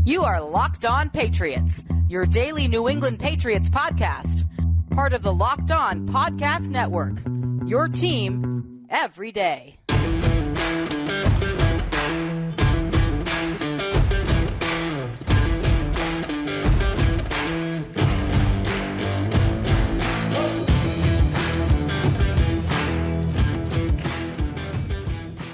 You are Locked On Patriots, your daily New England Patriots podcast. Part of the Locked On Podcast Network, your team every day.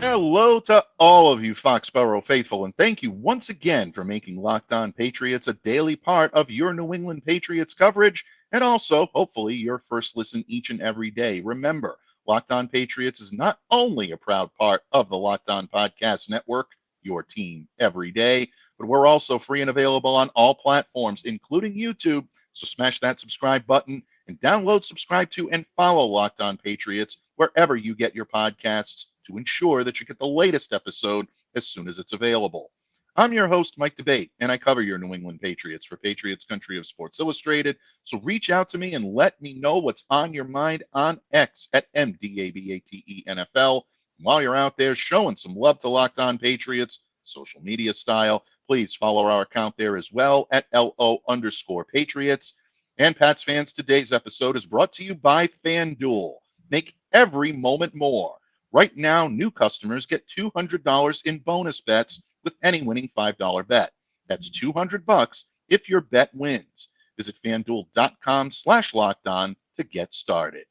Hello to all of you Foxborough faithful, and thank you once again for making Locked On Patriots a daily part of your New England Patriots coverage, and also, hopefully, your first listen each and every day. Remember, Locked On Patriots is not only a proud part of the Locked On Podcast Network, your team every day, but we're also free and available on all platforms, including YouTube, so smash that subscribe button and download, subscribe to, and follow Locked On Patriots wherever you get your podcasts to ensure that you get the latest episode as soon as it's available. I'm your host, Mike Debate, and I cover your New England Patriots for Patriots Country of Sports Illustrated. So reach out to me and let me know what's on your mind on X at MDABATENFL. While you're out there showing some love to Locked On Patriots, social media style, please follow our account there as well at LO_Patriots. And Pats fans, today's episode is brought to you by FanDuel. Make every moment more. Right now, new customers get $200 in bonus bets with any winning $5 bet. That's $200 if your bet wins. Visit FanDuel.com/lockedon to get started.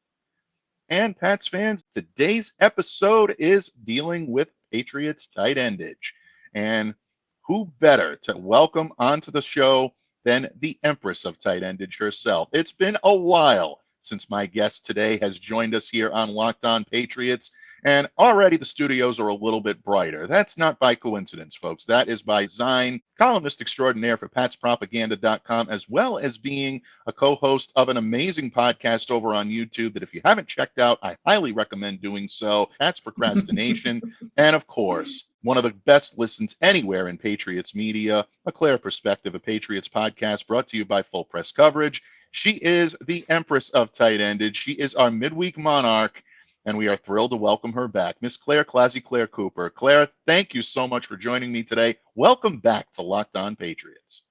And Pats fans, today's episode is dealing with Patriots tight endage. And who better to welcome onto the show than the Empress of tight endage herself? It's been a while since my guest today has joined us here on Locked On Patriots. And already the studios are a little bit brighter. That's not by coincidence, folks. That is by design. Columnist extraordinaire for PatsPropaganda.com, as well as being a co-host of an amazing podcast over on YouTube that if you haven't checked out, I highly recommend doing so. That's Procrastination. And of course, one of the best listens anywhere in Patriots media, A Clare Perspective, a Patriots podcast brought to you by Full Press Coverage. She is the Empress of tight endage. She is our midweek monarch. And we are thrilled to welcome her back, Miss Clare Clazzy Clare Cooper. Clare, thank you so much for joining me today. Welcome back to Locked On Patriots.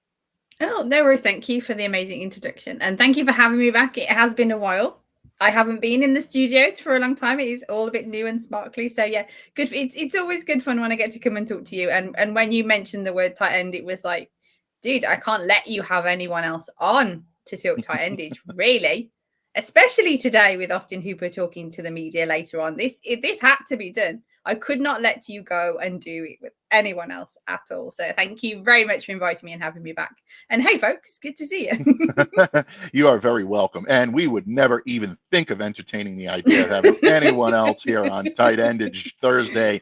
Oh, no worries. Thank you for the amazing introduction. And thank you for having me back. It has been a while. I haven't been in the studios for a long time. It is all a bit new and sparkly. So yeah, good. It's always good fun when I get to come and talk to you. And when you mentioned the word tight end, it was like, dude, I can't let you have anyone else on to talk tight endage, really. Especially today with Austin Hooper talking to the media later on. This had to be done. I could not let you go and do it with anyone else at all. So thank you very much for inviting me and having me back. And hey, folks, good to see you. You are very welcome. And we would never even think of entertaining the idea of having anyone else here on Tight Endage Thursday.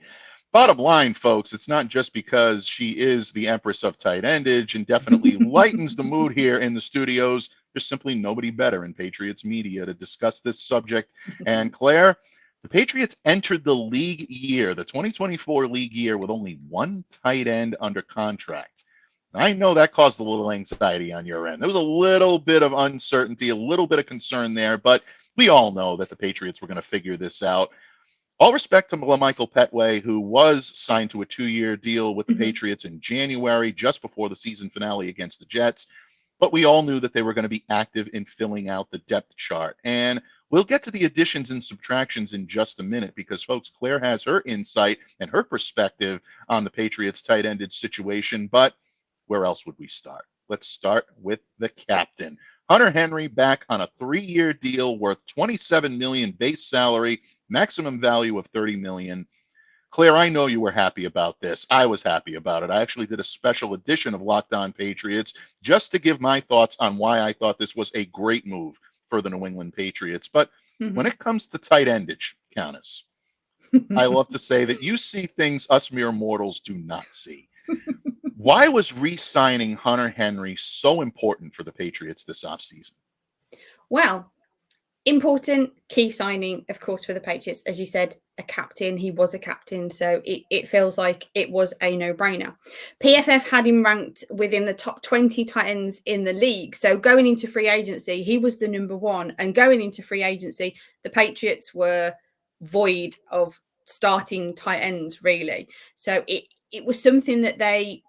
Bottom line, folks, it's not just because she is the Empress of tight endage and definitely lightens the mood here in the studios. There's simply nobody better in Patriots media to discuss this subject. And Clare, the Patriots entered the league year, the 2024 league year, with only one tight end under contract. I know that caused a little anxiety on your end. There was a little bit of uncertainty, a little bit of concern there, but we all know that the Patriots were going to figure this out. All respect to La'Michael Pettway, who was signed to a 2-year deal with the Patriots in January, just before the season finale against the Jets. But we all knew that they were going to be active in filling out the depth chart. And we'll get to the additions and subtractions in just a minute because, folks, Clare has her insight and her perspective on the Patriots tight-ended situation. But where else would we start? Let's start with the captain. Hunter Henry back on a 3-year deal worth $27 million base salary, maximum value of $30 million. Clare, I know you were happy about this. I was happy about it. I actually did a special edition of Locked On Patriots just to give my thoughts on why I thought this was a great move for the New England Patriots. But when it comes to tight endage, Countess, I love to say that you see things us mere mortals do not see. Why was re-signing Hunter Henry so important for the Patriots this offseason? Well, important key signing, of course, for the Patriots. As you said, a captain. He was a captain, so it feels like it was a no-brainer. PFF had him ranked within the top 20 tight ends in the league. So going into free agency, he was the number one. And going into free agency, the Patriots were void of starting tight ends, really. So it was something that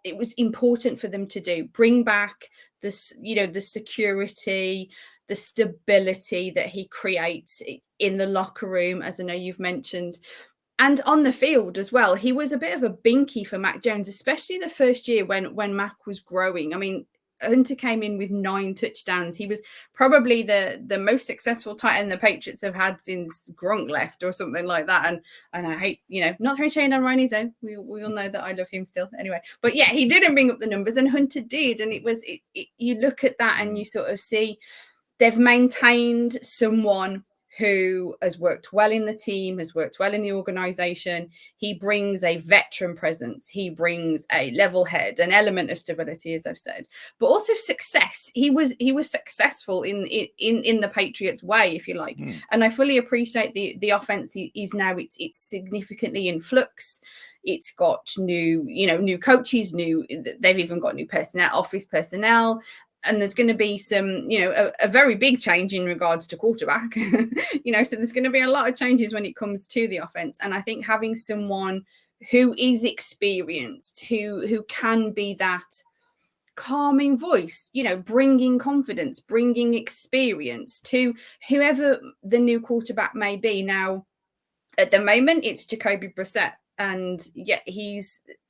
it was important for them to do. Bring back this, the security, the stability that he creates in the locker room, as I know you've mentioned. And on the field as well, he was a bit of a binky for Mac Jones, especially the first year when Mac was growing. I mean, Hunter came in with 9 touchdowns. He was probably the most successful tight end the Patriots have had since Gronk left or something like that. And I hate, not throwing shade on Ronnie Zone. We all know that I love him still. Anyway, but yeah, he didn't bring up the numbers and Hunter did. And you look at that and you sort of see they've maintained someone who has worked well in the team, has worked well in the organization. He brings a veteran presence. He brings a level head, an element of stability, as I've said, but also success. He was successful in the Patriots way, if you like. And I fully appreciate the offense is now it's significantly in flux. It's got new coaches, they've even got new personnel, office personnel. And there's going to be some, a very big change in regards to quarterback, so there's going to be a lot of changes when it comes to the offense. And I think having someone who is experienced, who can be that calming voice, bringing confidence, bringing experience to whoever the new quarterback may be. Now, at the moment, it's Jacoby Brissett. And yet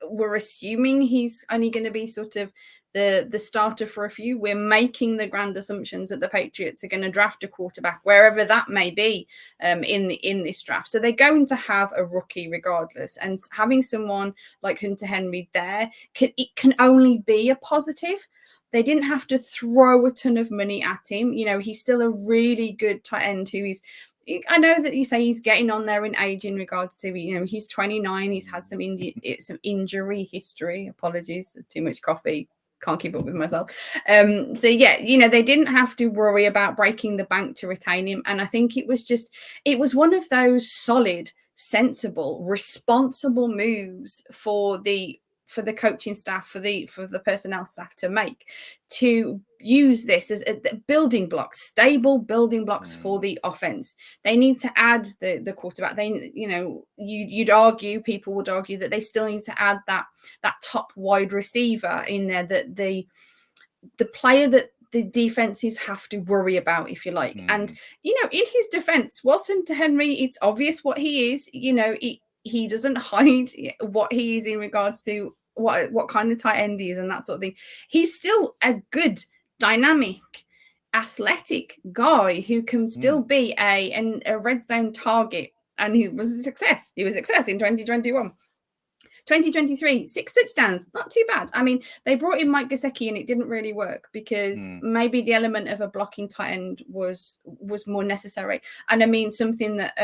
we're assuming he's only going to be sort of the starter for a few. We're making the grand assumptions that the Patriots are going to draft a quarterback, wherever that may be in this draft. So they're going to have a rookie regardless. And having someone like Hunter Henry there, it can only be a positive. They didn't have to throw a ton of money at him. He's still a really good tight end who is, I know that you say he's getting on there in age in regards to, he's 29. He's had some injury history. Apologies, too much coffee. Can't keep up with myself. So yeah, they didn't have to worry about breaking the bank to retain him. And I think it was one of those solid, sensible, responsible moves for the coaching staff, for the personnel staff to make, to use this as building blocks, stable building blocks for the offense. They need to add the quarterback. People would argue that they still need to add that top wide receiver in there, that the player that the defenses have to worry about, if you like. And in his defense, Hunter Henry, it's obvious what he is. He doesn't hide what he is in regards to what kind of tight end he is and that sort of thing. He's still a good, dynamic, athletic guy who can still be a red zone target. And he was a success. He was a success in 2021. 2023, 6 touchdowns, not too bad. I mean, they brought in Mike Gesicki and it didn't really work because maybe the element of a blocking tight end was more necessary. And I mean, something that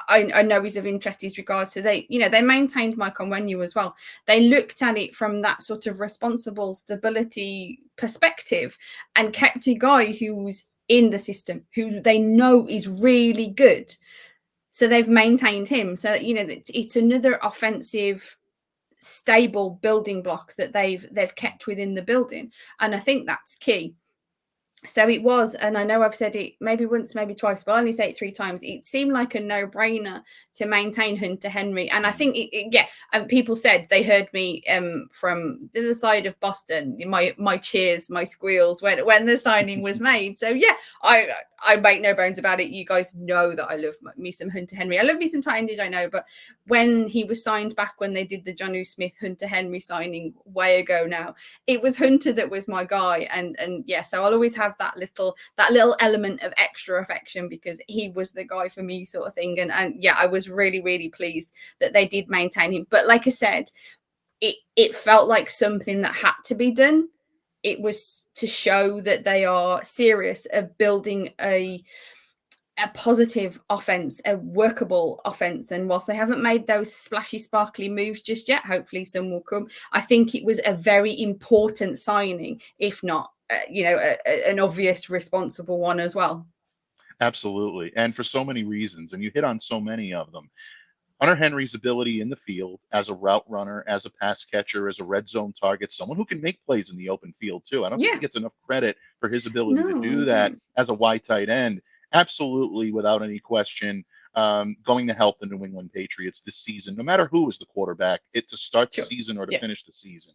I know is of interest is regards to they maintained Mike Onwenu as well. They looked at it from that sort of responsible stability perspective and kept a guy who was in the system, who they know is really good. So they've maintained him. So, it's another offensive, stable building block that they've kept within the building. And I think that's key. So it was, and I know I've said it maybe once, maybe twice, but I'll only say it 3 times. It seemed like a no-brainer to maintain Hunter Henry. And I think, and people said they heard me from the other side of Boston, my cheers, my squeals when the signing was made. So yeah, I make no bones about it. You guys know that I love me some Hunter Henry. I love me some tight endage, I know, but when he was signed back, when they did the Jonnu Smith Hunter Henry signing way ago now, it was Hunter that was my guy. And yeah, so I'll always have that little element of extra affection because he was the guy for me, sort of thing. And yeah, I was really, really pleased that they did maintain him. But like I said, it felt like something that had to be done. It was to show that they are serious of building a positive offense, a workable offense. And whilst they haven't made those splashy, sparkly moves just yet, hopefully some will come. I think it was a very important signing, if not, an obvious, responsible one as well. Absolutely. And for so many reasons, and you hit on so many of them. Hunter Henry's ability in the field as a route runner, as a pass catcher, as a red zone target, someone who can make plays in the open field too. I don't think he gets enough credit for his ability to do that as a wide tight end. Absolutely, without any question. going to help the New England Patriots this season, no matter who is the quarterback, to start the Sure. season or to Yeah. finish the season.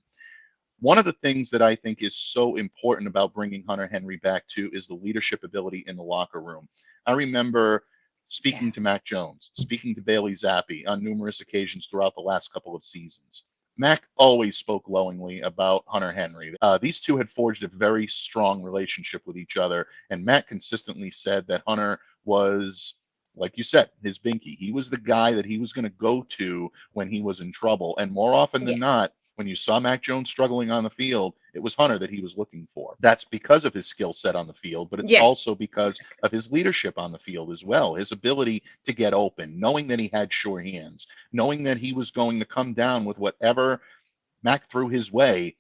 One of the things that I think is so important about bringing Hunter Henry back too is the leadership ability in the locker room. I remember speaking to Mac Jones, speaking to Bailey Zappi on numerous occasions throughout the last couple of seasons. Mac always spoke glowingly about Hunter Henry. These two had forged a very strong relationship with each other, and Mac consistently said that Hunter was, like you said, his binky. He was the guy that he was going to go to when he was in trouble, and more often than not, when you saw Mac Jones struggling on the field, it was Hunter that he was looking for. That's because of his skill set on the field, but it's also because of his leadership on the field as well. His ability to get open, knowing that he had sure hands, knowing that he was going to come down with whatever Mac threw his way.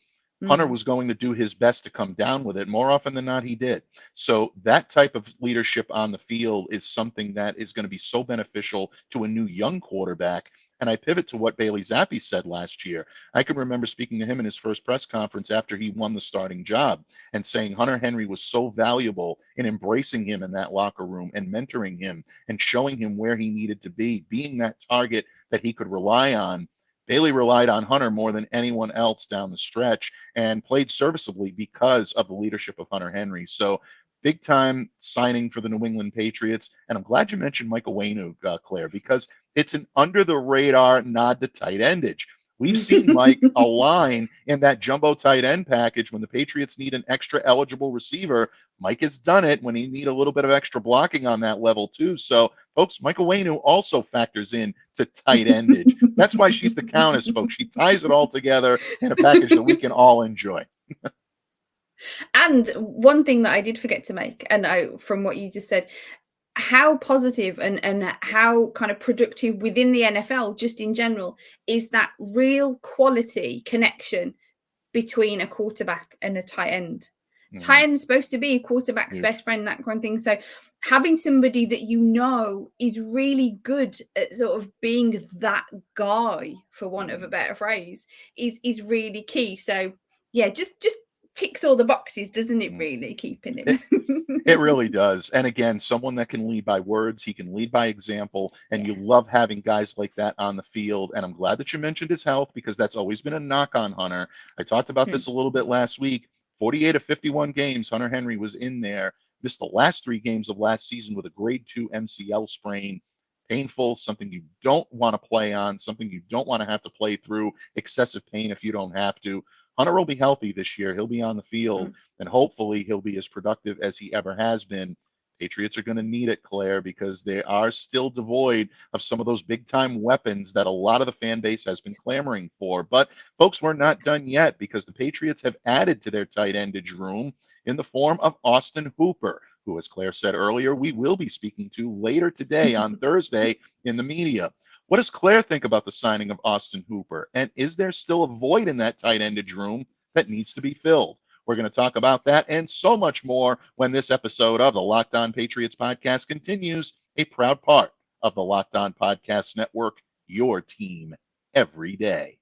Hunter was going to do his best to come down with it. More often than not, he did. So that type of leadership on the field is something that is going to be so beneficial to a new young quarterback. And I pivot to what Bailey Zappi said last year. I can remember speaking to him in his first press conference after he won the starting job and saying Hunter Henry was so valuable in embracing him in that locker room and mentoring him and showing him where he needed to be, being that target that he could rely on. Bailey relied on Hunter more than anyone else down the stretch and played serviceably because of the leadership of Hunter Henry. So big time signing for the New England Patriots. And I'm glad you mentioned Michael Wainu, Claire, because it's an under the radar nod to tight endage. We've seen Mike align in that jumbo tight end package when the Patriots need an extra eligible receiver. Mike has done it when he need a little bit of extra blocking on that level too. So, folks, Michael Wainu also factors in to tight endage. That's why she's the countess, folks. She ties it all together in a package that we can all enjoy. And one thing that I did forget to make, and from what you just said, how positive and how kind of productive within the NFL, just in general, is that real quality connection between a quarterback and a tight end. Tight end's supposed to be a quarterback's best friend, that kind of thing. So having somebody that you know is really good at sort of being that guy, for want of a better phrase, is really key. So yeah, just ticks all the boxes, doesn't it, really, keeping him? It really does. And again, someone that can lead by words, he can lead by example, and you love having guys like that on the field. And I'm glad that you mentioned his health, because that's always been a knock on Hunter. I talked about this a little bit last week. 48 of 51 games, Hunter Henry was in there. Missed the last 3 games of last season with a grade 2 MCL sprain. Painful, something you don't want to play on, something you don't want to have to play through, excessive pain if you don't have to. Hunter will be healthy this year. He'll be on the field, and hopefully he'll be as productive as he ever has been. Patriots are going to need it, Claire, because they are still devoid of some of those big-time weapons that a lot of the fan base has been clamoring for. But, folks, we're not done yet, because the Patriots have added to their tight endage room in the form of Austin Hooper, who, as Claire said earlier, we will be speaking to later today on Thursday in the media. What does Claire think about the signing of Austin Hooper? And is there still a void in that tight endage room that needs to be filled? We're going to talk about that and so much more when this episode of the Locked On Patriots podcast continues, a proud part of the Locked On Podcast Network, your team every day.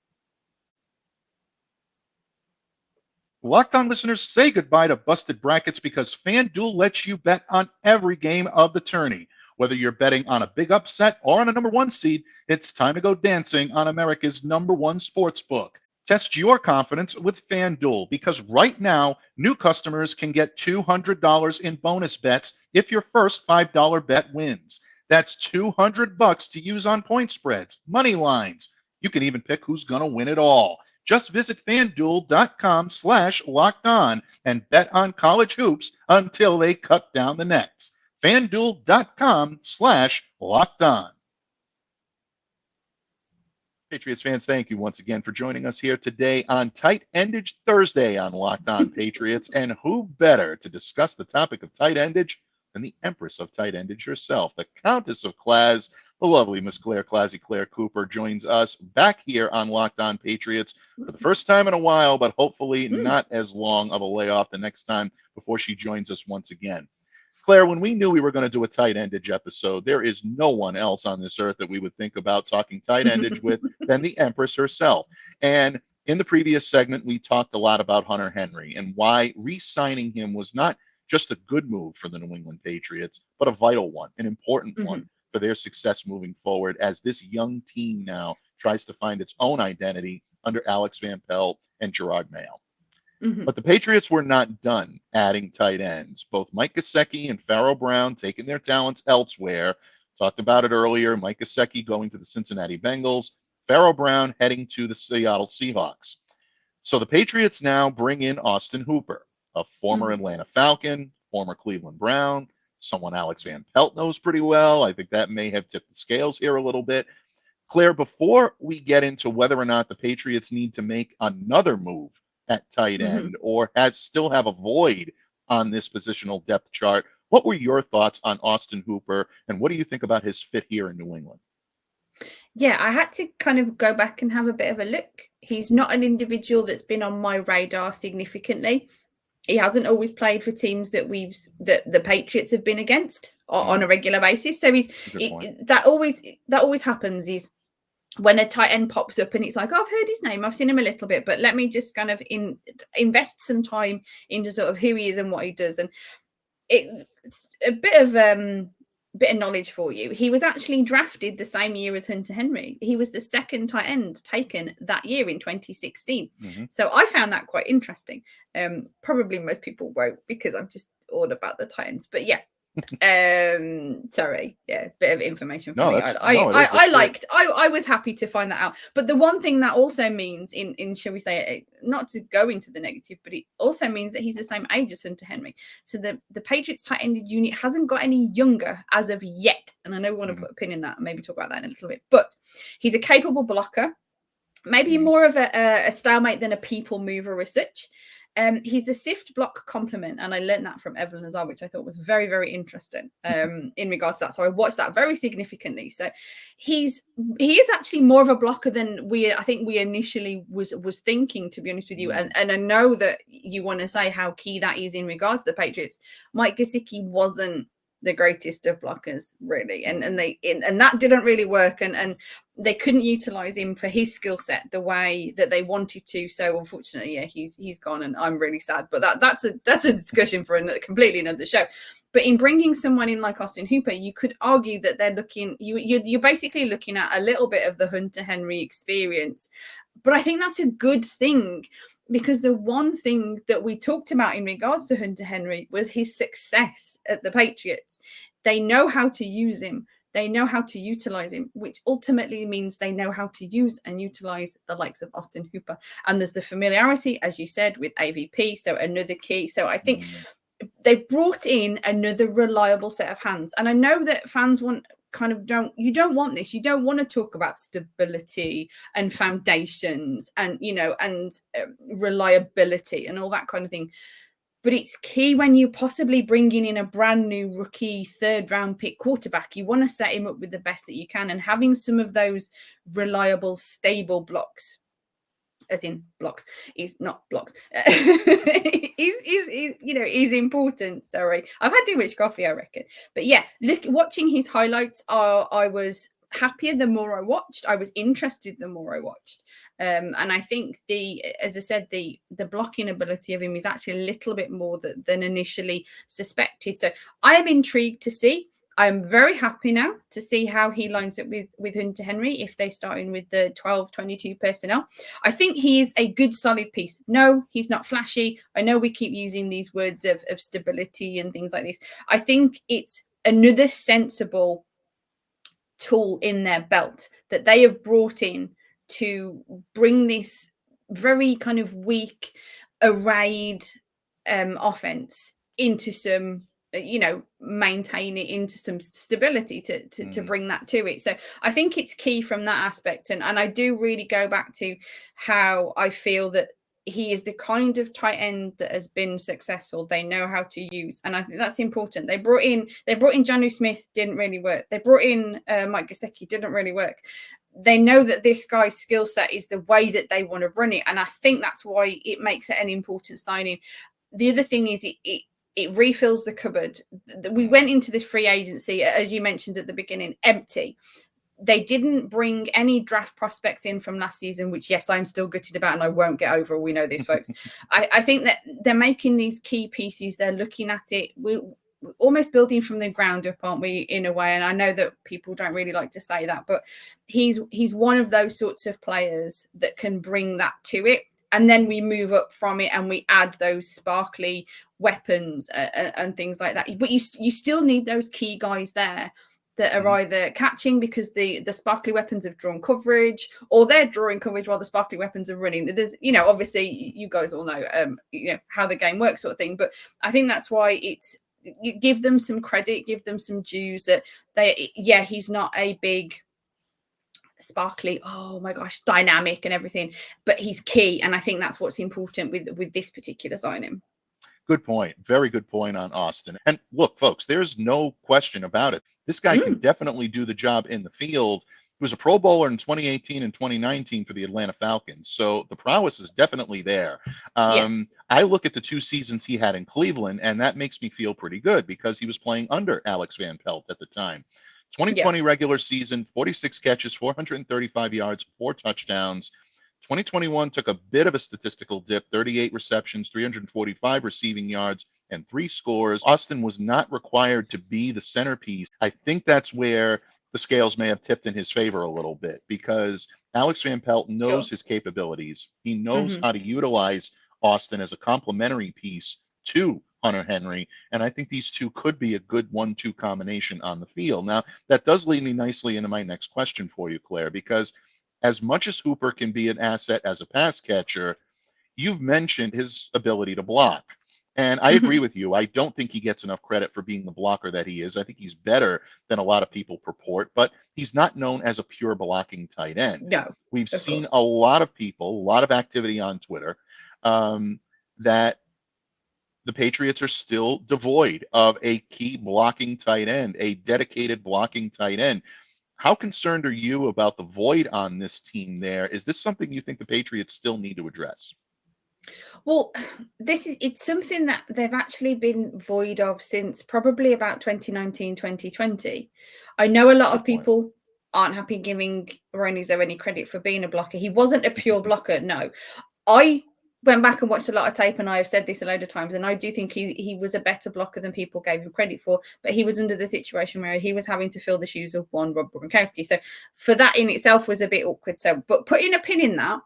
Locked On listeners, say goodbye to busted brackets, because FanDuel lets you bet on every game of the tourney. Whether you're betting on a big upset or on a number 1 seed, it's time to go dancing on America's number 1 sports book. Test your confidence with FanDuel, because right now, new customers can get $200 in bonus bets if your first $5 bet wins. That's $200 to use on point spreads, money lines. You can even pick who's going to win it all. Just visit FanDuel.com/lockedon and bet on college hoops until they cut down the nets. FanDuel.com/lockedon. Patriots fans, thank you once again for joining us here today on Tight Endage Thursday on Locked On Patriots. And who better to discuss the topic of tight endage than the Empress of tight endage herself, the Countess of Claz, the lovely Miss Clare Clazzy Clare Cooper, joins us back here on Locked On Patriots for the first time in a while, but hopefully not as long of a layoff the next time before she joins us once again. Claire, when we knew we were going to do a tight endage episode, there is no one else on this earth that we would think about talking tight endage with than the Empress herself. And in the previous segment, we talked a lot about Hunter Henry and why re-signing him was not just a good move for the New England Patriots, but a vital one, an important one. for their success moving forward as this young team now tries to find its own identity under Alex Van Pelt and Gerard Mayo. Mm-hmm. But the Patriots were not done adding tight ends. Both Mike Gesicki and Pharaoh Brown taking their talents elsewhere. Talked about it earlier. Mike Gesicki going to the Cincinnati Bengals. Pharaoh Brown heading to the Seattle Seahawks. So the Patriots now bring in Austin Hooper, a former Atlanta Falcon, former Cleveland Brown, someone Alex Van Pelt knows pretty well. I think that may have tipped the scales here a little bit. Claire, before we get into whether or not the Patriots need to make another move at tight end or still have a void on this positional depth chart, what were your thoughts on Austin Hooper, and what do you think about his fit here in New England? Yeah, I had to kind of go back and have a bit of a look. He's not an individual that's been on my radar significantly. He hasn't always played for teams that the Patriots have been against on a regular basis. So that always happens is when a tight end pops up and it's like, oh, I've heard his name, I've seen him a little bit, but let me just kind of invest some time into sort of who he is and what he does. And it's a bit of knowledge for you. He was actually drafted the same year as Hunter Henry. He was the second tight end taken that year in 2016. So I found that quite interesting. Probably most people won't, because I'm just all about the tight ends. But yeah, sorry, yeah, bit of information for me. I was happy to find that out. But the one thing that also means in shall we say, not to go into the negative, but it also means that he's the same age as Hunter Henry. So the Patriots tight ended unit hasn't got any younger as of yet. And I know we want to put a pin in that and maybe talk about that in a little bit. But he's a capable blocker, maybe more of a stalemate than a people mover as such. He's a sift block complement, and I learned that from Evelyn Azar, which I thought was very, very interesting in regards to that. So I watched that very significantly. So he is actually more of a blocker than I think we initially was thinking, to be honest with you. And I know that you want to say how key that is in regards to the Patriots. Mike Gesicki wasn't the greatest of blockers, really, and that didn't really work, and they couldn't utilize him for his skill set the way that they wanted to. So unfortunately, yeah, he's gone, and I'm really sad. But that's a discussion for completely another show. But in bringing someone in like Austin Hooper, you could argue that they're looking you're basically looking at a little bit of the Hunter Henry experience. But I think that's a good thing, because the one thing that we talked about in regards to Hunter Henry was his success at the Patriots. They know how to use him. They know how to utilize him, which ultimately means they know how to use and utilize the likes of Austin Hooper. And there's the familiarity, as you said, with AVP. So another key. So I think they brought in another reliable set of hands. And I know that fans don't want this. You don't want to talk about stability and foundations and, reliability and all that kind of thing. But it's key when you're possibly bringing in a brand new rookie 3rd round pick quarterback. You want to set him up with the best that you can, and having some of those reliable, stable blocks, as in blocks, is not blocks, is important. Sorry, I've had too much coffee, I reckon. But yeah, watching his highlights, I was happier the more I watched. I was interested the more I watched. And I think as I said, the blocking ability of him is actually a little bit more than initially suspected. So I am intrigued to see. I'm very happy now to see how he lines up with Hunter Henry if they start in with the 12-22 personnel. I think he is a good, solid piece. No, he's not flashy. I know we keep using these words of stability and things like this. I think it's another sensible tool in their belt that they have brought in to bring this very kind of weak, arrayed offense into some, maintain it into some stability to bring that to it. So I think it's key from that aspect. And I do really go back to how I feel that he is the kind of tight end that has been successful. They know how to use, and I think that's important. They brought in Jonnu Smith, didn't really work. They brought in Mike Gesicki, didn't really work. They know that this guy's skill set is the way that they want to run it, and I think that's why it makes it an important signing. The other thing is it refills the cupboard. We went into this free agency, as you mentioned at the beginning, empty. They didn't bring any draft prospects in from last season, which, yes, I'm still gutted about, and I won't get over. We know this, folks. I think that they're making these key pieces. They're looking at it. almost building from the ground up, aren't we, in a way? And I know that people don't really like to say that, but he's one of those sorts of players that can bring that to it. And then we move up from it and we add those sparkly weapons and things like that. But you still need those key guys there that are either catching because the sparkly weapons have drawn coverage, or they're drawing coverage while the sparkly weapons are running. There's, obviously you guys all know, how the game works, sort of thing. But I think that's why you give them some credit, give them some dues that he's not a big sparkly, oh my gosh, dynamic and everything, but he's key. And I think that's what's important with this particular signing. Good point. Very good point on Austin. And look, folks, there's no question about it. This guy can definitely do the job in the field. He was a Pro Bowler in 2018 and 2019 for the Atlanta Falcons. So the prowess is definitely there. I look at the 2 seasons he had in Cleveland, and that makes me feel pretty good because he was playing under Alex Van Pelt at the time. 2020 regular season, 46 catches, 435 yards, 4 touchdowns. 2021 took a bit of a statistical dip, 38 receptions, 345 receiving yards, and 3 scores. Austin was not required to be the centerpiece. I think that's where the scales may have tipped in his favor a little bit, because Alex Van Pelt knows his capabilities. He knows how to utilize Austin as a complementary piece to Hunter Henry, and I think these two could be a good 1-2 combination on the field. Now, that does lead me nicely into my next question for you, Claire, because as much as Hooper can be an asset as a pass catcher, you've mentioned his ability to block. And I agree with you. I don't think he gets enough credit for being the blocker that he is. I think he's better than a lot of people purport, but he's not known as a pure blocking tight end. No. We've seen a lot of people, a lot of activity on Twitter, that the Patriots are still devoid of a key blocking tight end, a dedicated blocking tight end. How concerned are you about the void on this team there? Is this something you think the Patriots still need to address? Well, it's something that they've actually been void of since probably about 2019, 2020. I know a lot of people aren't happy giving Ronizo any credit for being a blocker. He wasn't a pure blocker, no. I went back and watched a lot of tape, and I have said this a load of times, and I do think he was a better blocker than people gave him credit for, but he was under the situation where he was having to fill the shoes of one Rob Gronkowski. So for that in itself was a bit awkward. So, but putting a pin in that,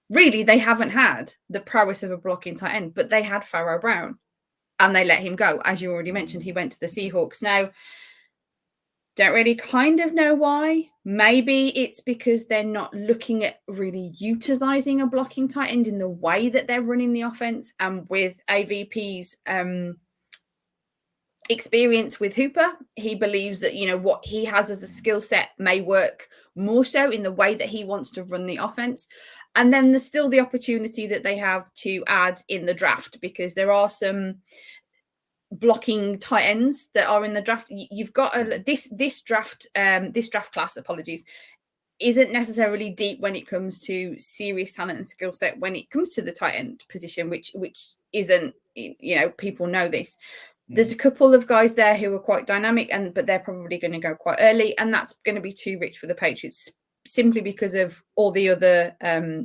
really, they haven't had the prowess of a blocking tight end, but they had Pharaoh Brown, and they let him go. As you already mentioned, he went to the Seahawks. Now, don't really kind of know why. Maybe it's because they're not looking at really utilizing a blocking tight end in the way that they're running the offense. And with AVP's experience with Hooper, he believes that, what he has as a skill set may work more so in the way that he wants to run the offense. And then there's still the opportunity that they have to add in the draft, because there are some blocking tight ends that are in the draft. You've got this draft class, isn't necessarily deep when it comes to serious talent and skill set when it comes to the tight end position, which isn't, people know this. There's a couple of guys there who are quite dynamic, but they're probably going to go quite early, and that's going to be too rich for the Patriots, simply because of all the other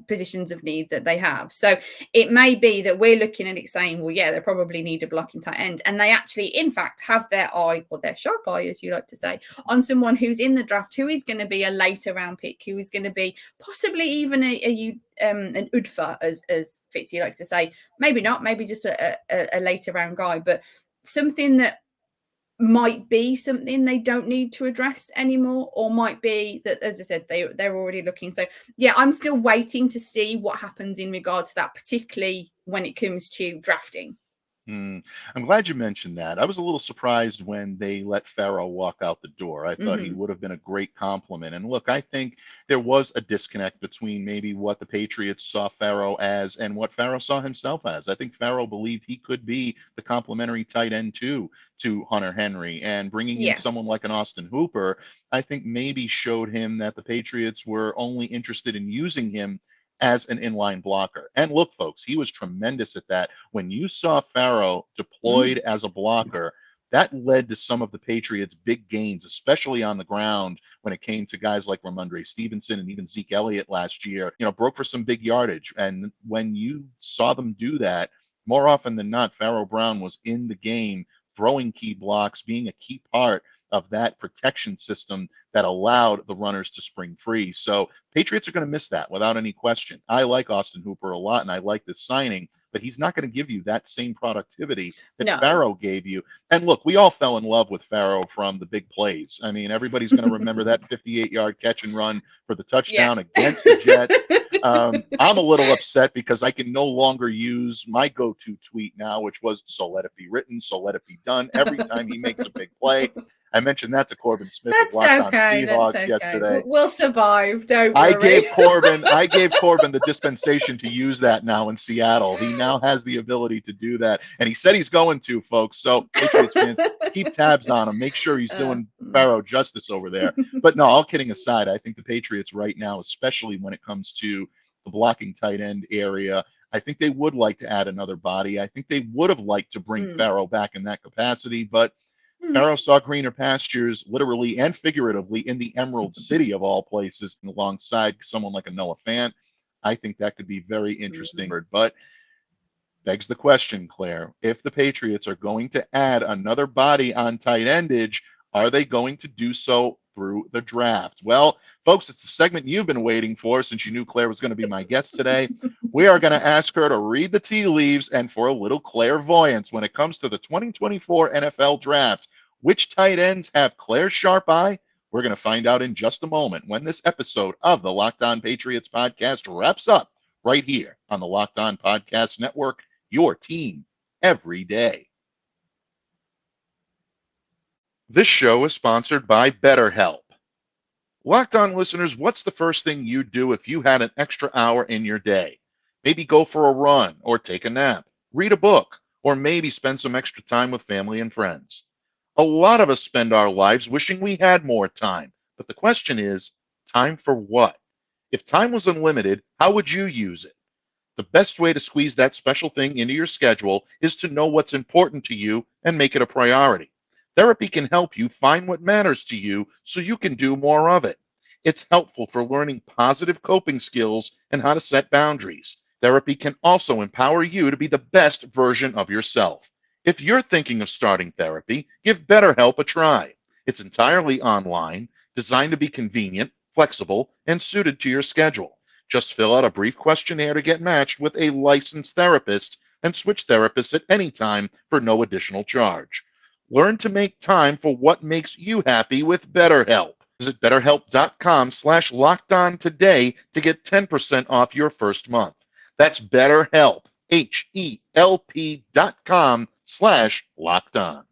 positions of need that they have. So it may be that we're looking at it saying, well, yeah, they probably need a blocking tight end. And they actually, in fact, have their eye, or their sharp eye, as you like to say, on someone who's in the draft, who is going to be a later round pick, who is going to be possibly even an UDFA, as Fitzy likes to say. Maybe not, maybe just a later round guy, but something that might be something they don't need to address anymore, or might be that, as I said, they're already looking. So yeah, I'm still waiting to see what happens in regards to that, particularly when it comes to drafting. I'm glad you mentioned that. I was a little surprised when they let Pharaoh walk out the door. I thought he would have been a great compliment. And look, I think there was a disconnect between maybe what the Patriots saw Pharaoh as and what Pharaoh saw himself as. I think Pharaoh believed he could be the complementary tight end to Hunter Henry, and bringing in someone like an Austin Hooper, I think maybe showed him that the Patriots were only interested in using him as an inline blocker. And look, folks, he was tremendous at that. When you saw Pharaoh deployed as a blocker, that led to some of the Patriots' big gains, especially on the ground when it came to guys like Ramondre Stevenson and even Zeke Elliott last year, broke for some big yardage. And when you saw them do that, more often than not, Pharaoh Brown was in the game throwing key blocks, being a key part of that protection system that allowed the runners to spring free. So Patriots are going to miss that without any question. I like Austin Hooper a lot, and I like this signing, but he's not going to give you that same productivity that Farrow gave you. And look, we all fell in love with Farrow from the big plays. I mean, everybody's going to remember that 58-yard catch and run for the touchdown against the Jets. I'm a little upset because I can no longer use my go-to tweet now, which was, so let it be written, so let it be done, every time he makes a big play. I mentioned that to Corbin Smith of Locked On Seahawks yesterday. We'll survive. Don't worry. I gave Corbin the dispensation to use that now in Seattle. He now has the ability to do that, and he said he's going to, folks. So Patriots fans, keep tabs on him. Make sure he's doing Farrow justice over there. But no, all kidding aside, I think the Patriots right now, especially when it comes to the blocking tight end area, I think they would like to add another body. I think they would have liked to bring Farrow back in that capacity, but Farrow saw greener pastures, literally and figuratively, in the Emerald City of all places, alongside someone like a Noah Fant. I think that could be very interesting. But begs the question, Claire, if the Patriots are going to add another body on tight endage, are they going to do so through the draft? Well, folks, it's the segment you've been waiting for since you knew Claire was going to be my guest today. We are going to ask her to read the tea leaves and for a little clairvoyance when it comes to the 2024 NFL draft. Which tight ends have Claire's sharp eye? We're going to find out in just a moment when this episode of the Locked On Patriots podcast wraps up right here on the Locked On Podcast Network, your team every day. This show is sponsored by BetterHelp. Locked On listeners, what's the first thing you'd do if you had an extra hour in your day? Maybe go for a run or take a nap, read a book, or maybe spend some extra time with family and friends. A lot of us spend our lives wishing we had more time, but the question is, time for what? If time was unlimited, how would you use it? The best way to squeeze that special thing into your schedule is to know what's important to you and make it a priority. Therapy can help you find what matters to you so you can do more of it. It's helpful for learning positive coping skills and how to set boundaries. Therapy can also empower you to be the best version of yourself. If you're thinking of starting therapy, give BetterHelp a try. It's entirely online, designed to be convenient, flexible, and suited to your schedule. Just fill out a brief questionnaire to get matched with a licensed therapist and switch therapists at any time for no additional charge. Learn to make time for what makes you happy with BetterHelp. Visit BetterHelp.com/lockedon today to get 10% off your first month. That's BetterHelp, HELP.com/lockedon.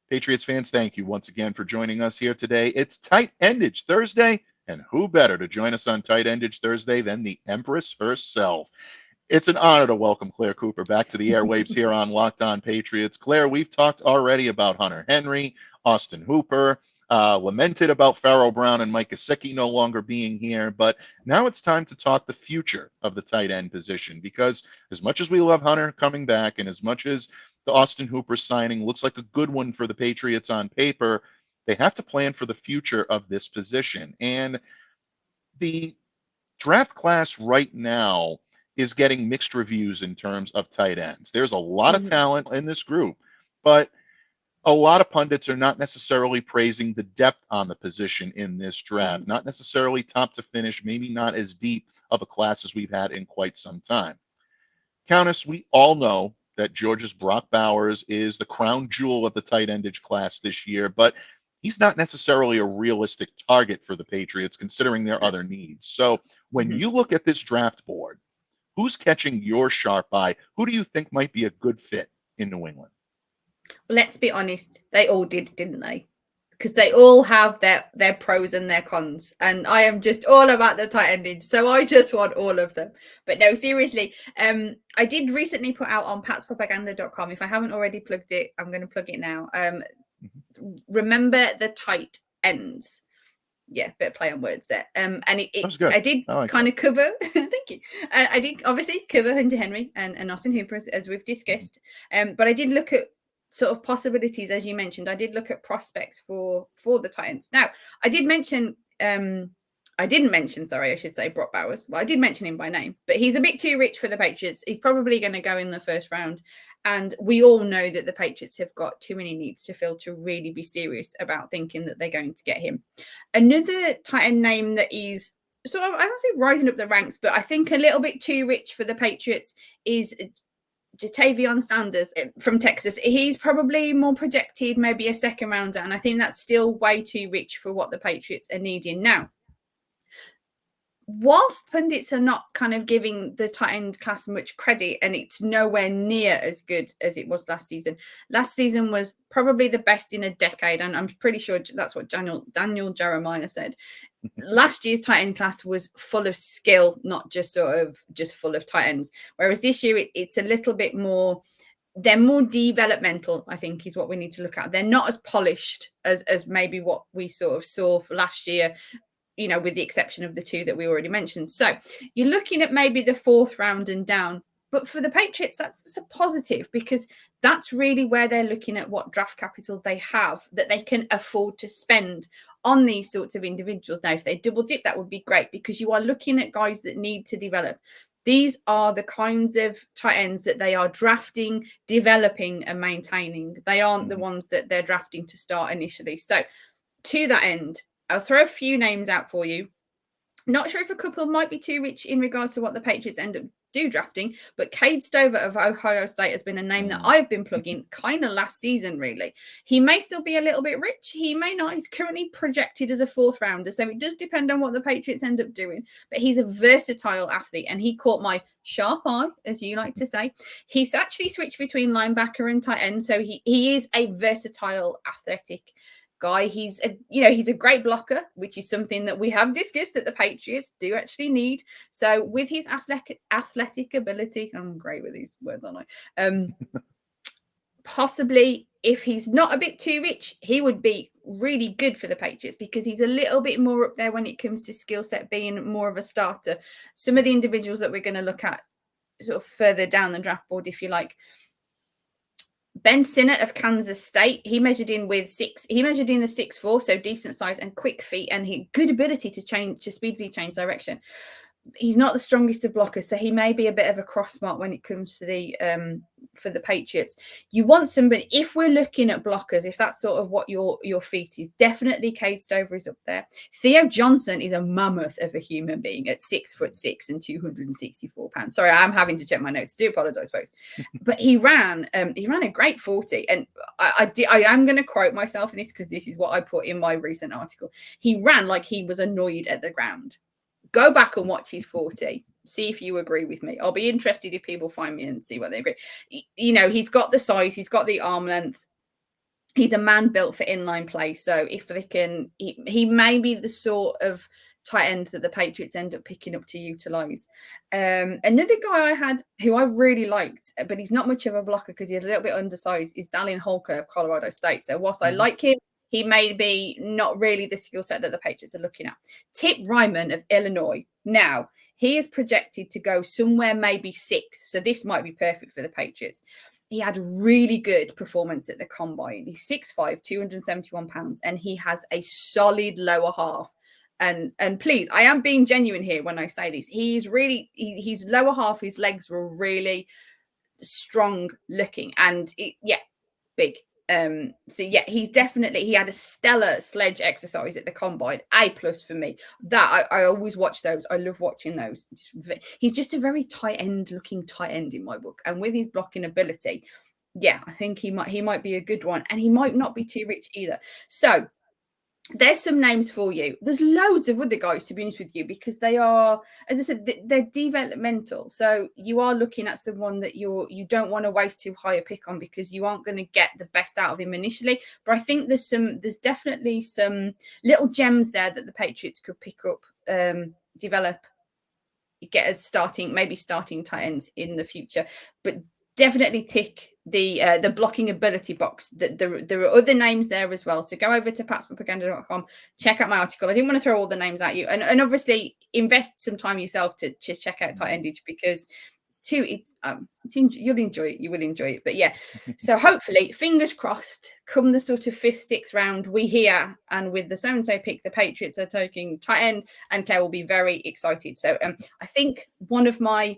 Patriots fans, thank you once again for joining us here today. It's Tight Endage Thursday, and who better to join us on Tight Endage Thursday than the Empress herself? It's an honor to welcome Clare Cooper back to the airwaves here on Locked On Patriots. Claire, we've talked already about Hunter Henry, Austin Hooper, lamented about Farrow Brown and Mike Gesicki no longer being here, but now it's time to talk the future of the tight end position, because as much as we love Hunter coming back and as much as the Austin Hooper signing looks like a good one for the Patriots on paper, they have to plan for the future of this position. And the draft class right now is getting mixed reviews in terms of tight ends. There's a lot of talent in this group, but a lot of pundits are not necessarily praising the depth on the position in this draft, not necessarily top to finish, maybe not as deep of a class as we've had in quite some time. Countess, we all know that Georgia's Brock Bowers is the crown jewel of the tight endage class this year, but he's not necessarily a realistic target for the Patriots considering their other needs. So when you look at this draft board, who's catching your sharp eye? Who do you think might be a good fit in New England? Well, let's be honest. They all did, didn't they? Because they all have their pros and their cons. And I am just all about the tight endage. So I just want all of them. But no, seriously, I did recently put out on patspropaganda.com. If I haven't already plugged it, I'm going to plug it now. Remember the tight ends. Yeah, bit of play on words there. And I did kind of cover, thank you. I did obviously cover Hunter Henry and Austin Hooper as we've discussed. But I did look at sort of possibilities, as you mentioned. I did look at prospects for the Titans. Now, I did mention I didn't mention, I should say Brock Bowers. Well, I did mention him by name, but he's a bit too rich for the Patriots. He's probably going to go in the first round. And we all know that the Patriots have got too many needs to fill to really be serious about thinking that they're going to get him. Another tight end name that is sort of, I don't say rising up the ranks, but I think a little bit too rich for the Patriots is Jatavion Sanders from Texas. He's probably more projected, maybe a second rounder. And I think that's still way too rich for what the Patriots are needing now. Whilst pundits are not kind of giving the tight end class much credit, and it's nowhere near as good as it was last season. Last season was probably the best in a decade, and I'm pretty sure that's what Daniel Jeremiah said. Last year's tight end class was full of skill, not just just full of tight ends. Whereas this year it's a little bit more. They're more developmental, I think, is what we need to look at. They're not as polished as maybe what we sort of saw for last year, you know, with the exception of the two that we already mentioned. So you're looking at maybe the fourth round and down. But for the Patriots, that's a positive, because that's really where they're looking at what draft capital they have that they can afford to spend on these sorts of individuals. Now, if they double dip, that would be great, because you are looking at guys that need to develop. These are the kinds of tight ends that they are drafting, developing and maintaining. They aren't the ones that they're drafting to start initially. So to that end, I'll throw a few names out for you. Not sure if a couple might be too rich in regards to what the Patriots end up drafting, but Cade Stover of Ohio State has been a name that I've been plugging kind of last season, really. He may still be a little bit rich. He may not. He's currently projected as a fourth rounder, so it does depend on what the Patriots end up doing. But he's a versatile athlete, and he caught my sharp eye, as you like to say. He's actually switched between linebacker and tight end, so he is a versatile, athletic guy. He's a great blocker, which is something that we have discussed that the Patriots do actually need. So with his athletic ability, I'm great with these words, aren't I? Possibly, if he's not a bit too rich, he would be really good for the Patriots, because he's a little bit more up there when it comes to skill set, being more of a starter. Some of the individuals that we're going to look at sort of further down the draft board, if you like. Ben Sinnott of Kansas State, he measured in the 6'4", so decent size and quick feet, and he good ability to speedily change direction. He's not the strongest of blockers, so he may be a bit of a cross smart when it comes to the for the Patriots. You want somebody, if we're looking at blockers, if that's sort of what your feat is, definitely Cade Stover is up there. Theo Johnson is a mammoth of a human being at 6'6" and 264 pounds. Sorry, I'm having to check my notes. I do apologize, folks. But he ran a great 40, and I am going to quote myself in this, because this is what I put in my recent article. He ran like he was annoyed at the ground. Go back and watch his 40. See if you agree with me. I'll be interested if people find me and see what they agree. You know, he's got the size, he's got the arm length. He's a man built for inline play. So if they can, he may be the sort of tight end that the Patriots end up picking up to utilize. Another guy I had who I really liked, but he's not much of a blocker because he's a little bit undersized, is Dallin Holker of Colorado State. So whilst I like him, he may be not really the skill set that the Patriots are looking at. Tip Ryman of Illinois. Now, he is projected to go somewhere maybe 6. So this might be perfect for the Patriots. He had really good performance at the combine. He's 6'5", 271 pounds, and he has a solid lower half. And please, I am being genuine here when I say this. He's really, his lower half, his legs were really strong looking, and big. He had a stellar sledge exercise at the combine. A+ for me. That I always watch those. I love watching those. He's just a very looking tight end in my book, and with his blocking ability, I think he might be a good one, and he might not be too rich either. So there's some names for you. There's loads of other guys, to be honest with you, because they are, as I said, they're developmental. So you are looking at someone that you don't want to waste too high a pick on, because you aren't going to get the best out of him initially. But I think there's definitely some little gems there that the Patriots could pick up, develop, get as starting tight ends in the future. But definitely tick the blocking ability box. There are other names there as well. So go over to patspropaganda.com, check out my article. I didn't want to throw all the names at you, and obviously invest some time yourself to check out tight endage, because you'll enjoy it. You will enjoy it. But yeah, so hopefully, fingers crossed, come the sort of 5th, 6th round, we hear, and with the so-and-so pick, the Patriots are taking tight end, and Claire will be very excited. So I think one of my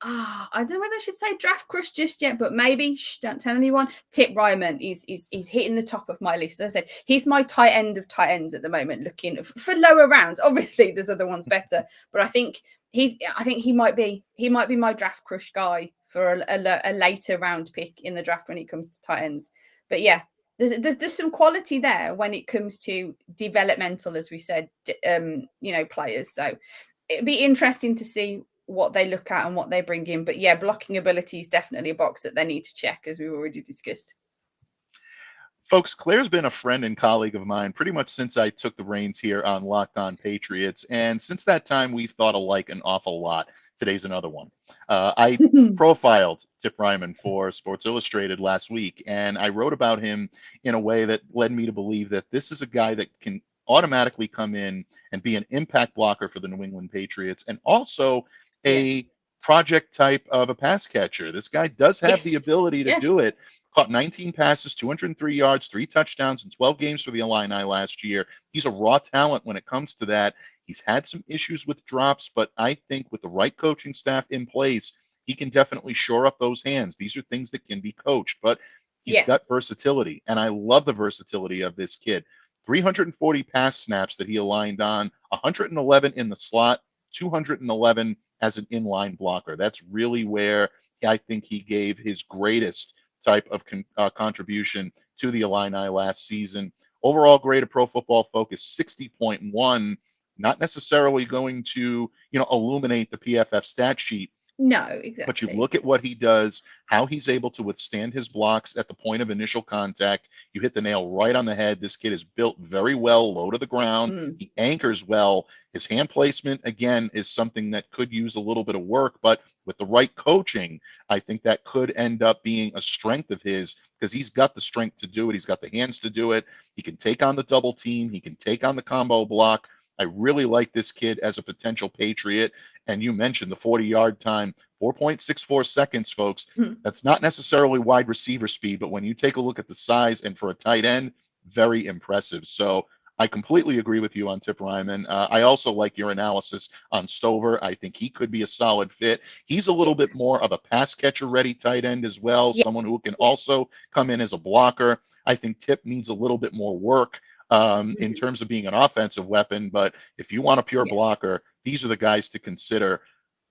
I don't know whether I should say draft crush just yet, but maybe don't tell anyone. Tip Ryman is hitting the top of my list. As I said, he's my tight end of tight ends at the moment, looking for lower rounds. Obviously, there's other ones better, but I think he might be my draft crush guy for a later round pick in the draft when it comes to tight ends. But yeah, there's some quality there when it comes to developmental, as we said, players. So it'd be interesting to see what they look at and what they bring in. But yeah, blocking ability is definitely a box that they need to check, as we've already discussed. Folks, Claire's been a friend and colleague of mine pretty much since I took the reins here on Locked On Patriots. And since that time, we've thought alike an awful lot. Today's another one. I profiled Tip Ryman for Sports Illustrated last week, and I wrote about him in a way that led me to believe that this is a guy that can automatically come in and be an impact blocker for the New England Patriots, and also a project type of a pass catcher. This guy does have the ability to do it. Caught 19 passes, 203 yards, 3 touchdowns in 12 games for the Illini last year. He's a raw talent when it comes to that. He's had some issues with drops, but I think with the right coaching staff in place, he can definitely shore up those hands. These are things that can be coached, but he's got versatility, and I love the versatility of this kid. 340 pass snaps that he aligned on, 111 in the slot, 211 as an inline blocker. That's really where I think he gave his greatest type of contribution to the Illini last season. Overall grade of Pro Football Focus 60.1, not necessarily going to, illuminate the PFF stat sheet. No, exactly. But you look at what he does, how he's able to withstand his blocks at the point of initial contact. You hit the nail right on the head. This kid is built very well, low to the ground. He anchors well. His hand placement, again, is something that could use a little bit of work, but with the right coaching, I think that could end up being a strength of his, because he's got the strength to do it. He's got the hands to do it. He can take on the double team. He can take on the combo block. I really like this kid as a potential Patriot. And you mentioned the 40-yard time, 4.64 seconds, folks. That's not necessarily wide receiver speed, but when you take a look at the size and for a tight end, very impressive. So I completely agree with you on Tip Ryman. I also like your analysis on Stover. I think he could be a solid fit. He's a little bit more of a pass catcher ready tight end as well, someone who can also come in as a blocker. I think Tip needs a little bit more work in terms of being an offensive weapon. But if you want a pure blocker, these are the guys to consider.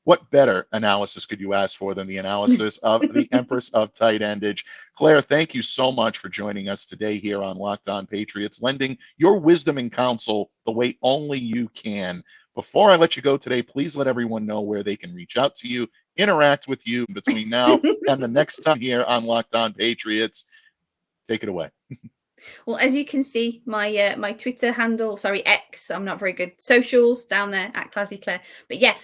What better analysis could you ask for than the analysis of the Empress of Tight Endage? Claire, thank you so much for joining us today here on Locked On Patriots, lending your wisdom and counsel the way only you can. Before I let you go today, please let everyone know where they can reach out to you, interact with you between now and the next time here on Locked On Patriots. Take it away. Well, as you can see, my my Twitter handle, X, I'm not very good, socials down there at Clazzy Clare. But yeah,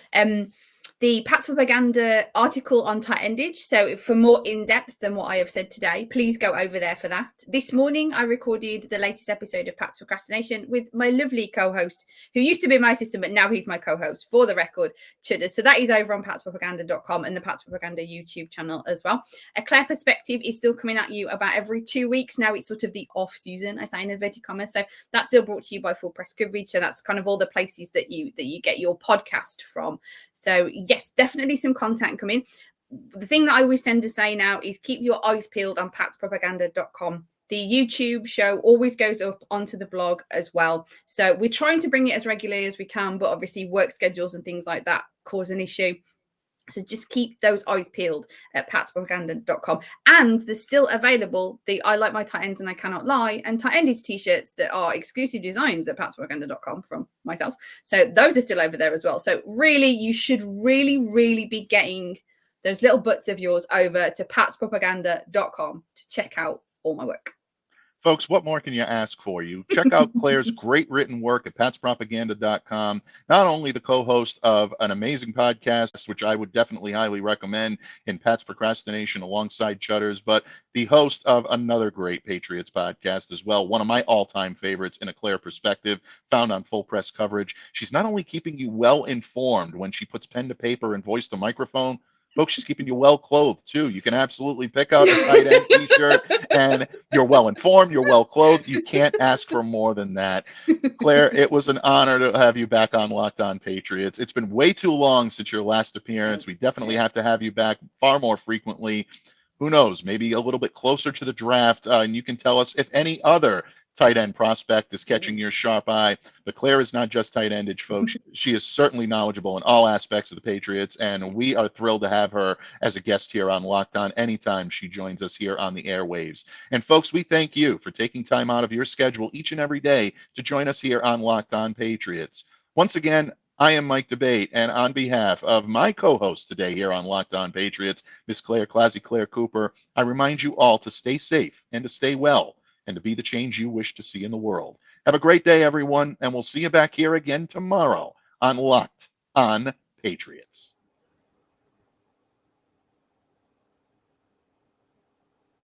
the Pats Propaganda article on tight endage. So for more in-depth than what I have said today, please go over there for that. This morning, I recorded the latest episode of Pat's Procrastination with my lovely co-host, who used to be my assistant, but now he's my co-host, for the record, Chudders. So that is over on patspropaganda.com and the Pats Propaganda YouTube channel as well. A Claire Perspective is still coming at you about every 2 weeks. Now it's sort of the off season, I say in inverted commas. So that's still brought to you by Full Press Coverage. So that's kind of all the places that you get your podcast from. So yes, definitely some content coming. The thing that I always tend to say now is keep your eyes peeled on patspropaganda.com. The YouTube show always goes up onto the blog as well. So we're trying to bring it as regularly as we can, but obviously work schedules and things like that cause an issue. So just keep those eyes peeled at patspropaganda.com. And there's still available the I Like My Tight Ends and I Cannot Lie and Tight Endage t-shirts that are exclusive designs at patspropaganda.com from myself. So those are still over there as well. So really, you should really be getting those little butts of yours over to patspropaganda.com to check out all my work. Folks, what more can you ask for? You check out Claire's great written work at patspropaganda.com. Not only the co-host of an amazing podcast, which I would definitely highly recommend in Pat's Procrastination alongside Chudders, but the host of another great Patriots podcast as well. One of my all-time favorites in a Claire perspective, found on Full Press Coverage. She's not only keeping you well informed when she puts pen to paper and voice to microphone, Folks, she's keeping you well clothed too. You can absolutely pick out a tight end t-shirt and you're well informed, you're well clothed. You can't ask for more than that. Claire, it was an honor to have you back on Locked On Patriots. It's been way too long since your last appearance. We definitely have to have you back far more frequently. Who knows, maybe a little bit closer to the draft, and you can tell us if any other tight end prospect is catching your sharp eye. But Claire is not just tight endage, folks. She is certainly knowledgeable in all aspects of the Patriots, and we are thrilled to have her as a guest here on Locked On anytime she joins us here on the airwaves. And folks, we thank you for taking time out of your schedule each and every day to join us here on Locked On Patriots. Once again, I am Mike DeBate, and on behalf of my co-host today here on Locked On Patriots, Miss Clare Clazzy Clare Cooper, I remind you all to stay safe and to stay well and to be the change you wish to see in the world. Have a great day, everyone, and we'll see you back here again tomorrow on Locked On Patriots.